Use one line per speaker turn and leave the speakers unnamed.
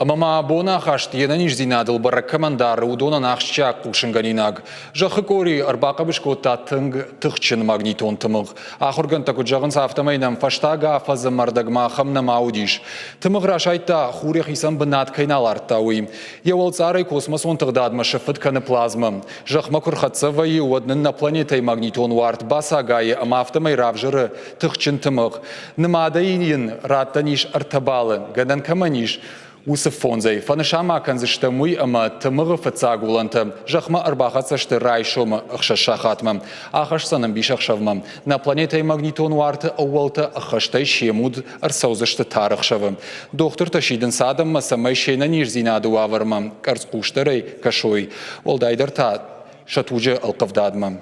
Амама бона хашт енаниш зинадыл бара командар удона нахшчак кушинганинаг. Жахы кори арбака бишкота тыхчин магнитон тымыг. Ахурган таку жагын сафтамайнам фаштага фазы мардагма хамна маудиш. Тымыг рашайта хурих исан бынат кайналар тауи. Евол царай космос он тагдадма шифыт каны плазма. Жахма курхатсавай уаднын на планетай магнитон варт басагай ама автомай равжыры тыхчин тымыг. Нымадаин раттаниш артабалы. Гадан каманиш. Усыф фонзей. Фанышама канзыштамуй ама тымығы фацагуланты. Жахма арбахатсашты райшома ахшашахатма. Ахашсанам бишахшавма. На планетай магнитон варты ауалты ахаштай шемуд арсаузышты тарахшавы. Доктор ташидын садамма самай шейна нижзинаду аварма. Карцкуштарай кашой. Олдайдар та шатуджа алқавдадма.